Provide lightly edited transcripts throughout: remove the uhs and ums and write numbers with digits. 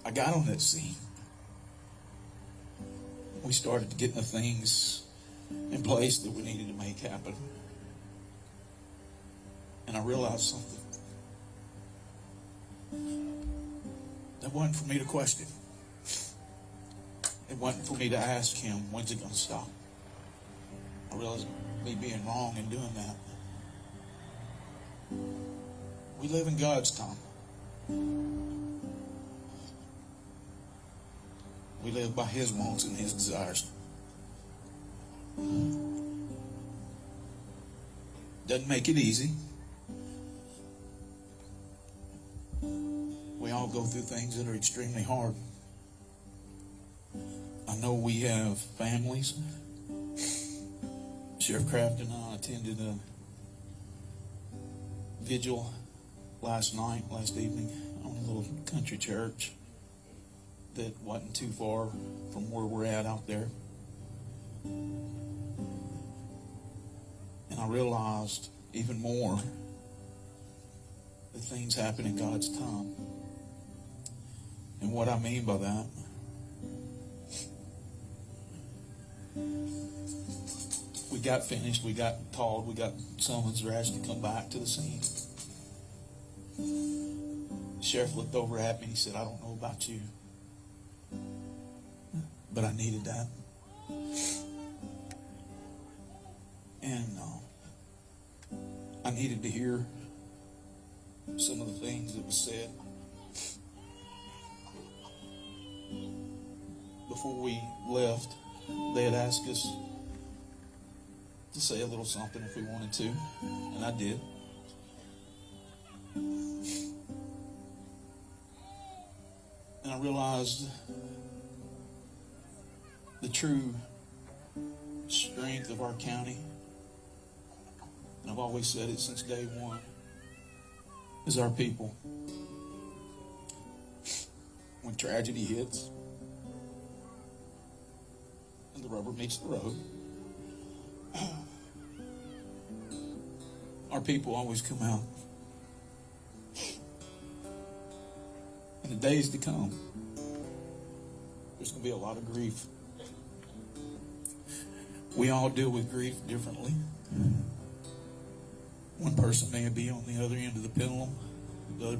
I got on that scene. We started to get the things in place that we needed to make happen. And I realized something. That wasn't for me to question. It wasn't for me to ask him, when's it going to stop? I realized me being wrong in doing that. We live in God's time. We live by His wants and His desires. Doesn't make it easy. We all go through things that are extremely hard. I know we have families. Sheriff Craft and I attended a vigil last evening, on a little country church that wasn't too far from where we're at out there. And I realized even more that things happen in God's time. And what I mean by that, we got finished, we got called, we got summons or asked to come back to the scene. The sheriff looked over at me and he said, I don't know about you, but I needed that. And I needed to hear some of the things that was said before we left. They had asked us to say a little something if we wanted to, and I did. And I realized the true strength of our county, and I've always said it since day one, is our people. When tragedy hits and the rubber meets the road, our people always come out. In the days to come, there's going to be a lot of grief. We all deal with grief differently. One person may be on the other end of the pendulum. The other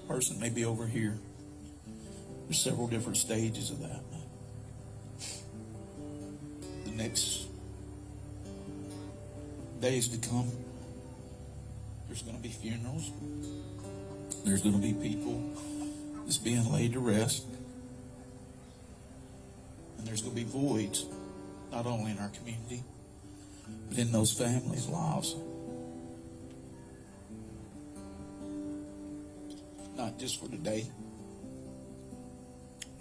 person may be over here. There's several different stages of that. The next days to come, there's going to be funerals. There's going to be people that's being laid to rest. And there's going to be voids, not only in our community, but in those families' lives. Not just for today,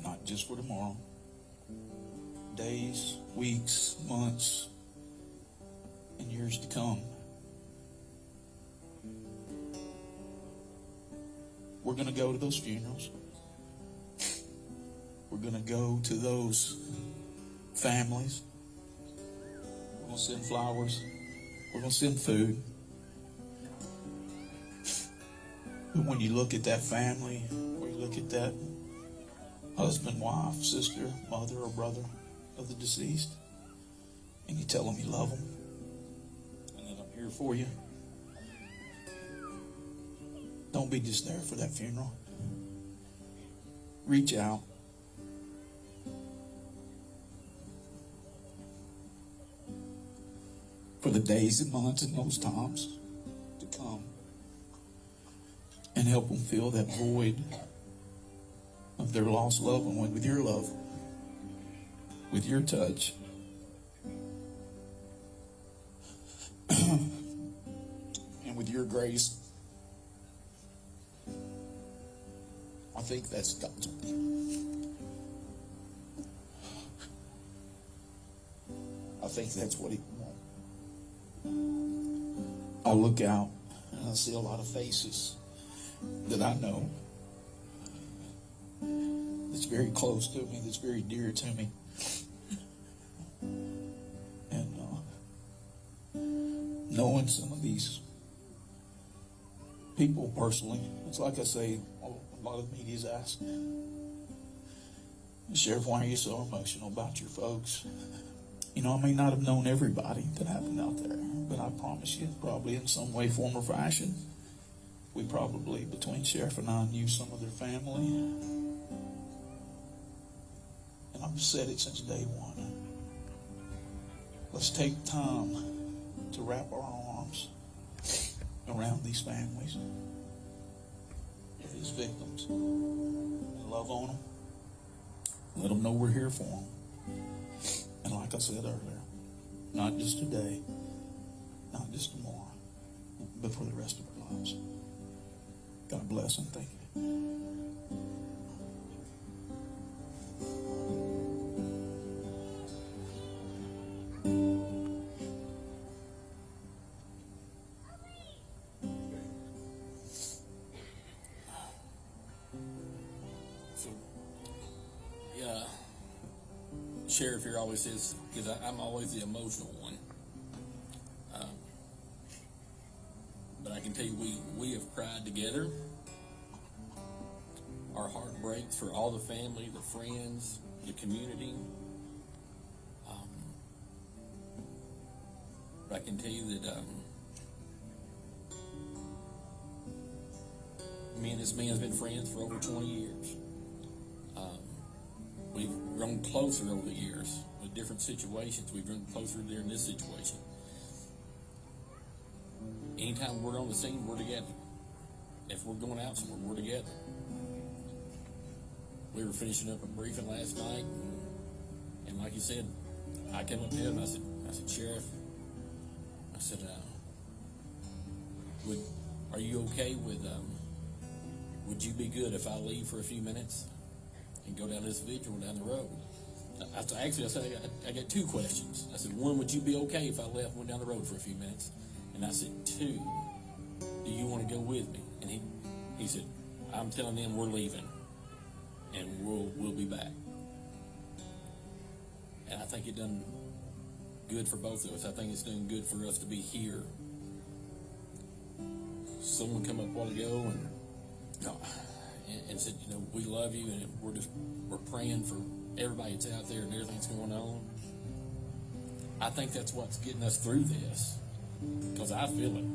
not just for tomorrow. Days, weeks, months, and years to come. We're going to go to those funerals. We're going to go to those families. We're going to send flowers. We're going to send food. But when you look at that family, or you look at that husband, wife, sister, mother, or brother of the deceased, and you tell them you love them, and that I'm here for you, don't be just there for that funeral. Reach out. For the days and months and those times to come, and help them fill that void of their lost loved one with your love, with your touch. And with your grace. I think that's God's way. I think that's what He wants. I look out and I see a lot of faces that I know, that's very close to me, that's very dear to me. And knowing some of these people personally, it's like I say, A lot of the media's asked, Sheriff, why are you so emotional about your folks? You know, I may not have known everybody that happened out there, but I promise you, probably in some way, form, or fashion, we probably, between Sheriff and I, knew some of their family. And I've said it since day one. Let's take time to wrap our arms around these families, these victims, and love on them. Let them know we're here for them. And like I said earlier, not just today, not just tomorrow, but for the rest of our lives. God bless and thank you. Sheriff here always says, because I'm always the emotional one. But I can tell you, we have cried together. Our heart breaks for all the family, the friends, the community. But I can tell you that me and this man has been friends for over 20 years. We've grown closer over the years with different situations. We've grown closer during this situation. Anytime we're on the scene, we're together. If we're going out somewhere, we're together. We were finishing up a briefing last night, and like you said, I came up to him and I said, Sheriff, I said, are you okay with, would you be good if I leave for a few minutes and go down this vigil down the road? I said, I got two questions. I said, one, would you be okay if I left and went down the road for a few minutes? And I said, two, do you want to go with me? And he said, I'm telling them we're leaving and we'll be back. And I think it done good for both of us. I think it's done good for us to be here. Someone come up a while ago and said, you know, we love you, and we're praying for everybody that's out there and everything that's going on. I think that's what's getting us through this, because I feel it.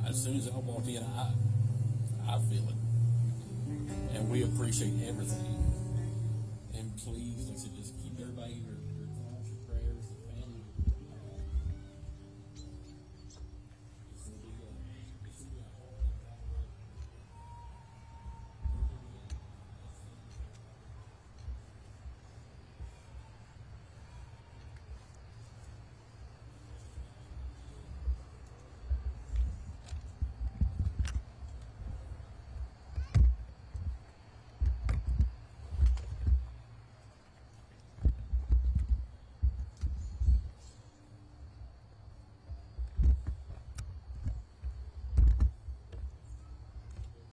As soon as I walked in, I feel it, and we appreciate everything. And please, like I said, just keep everybody in your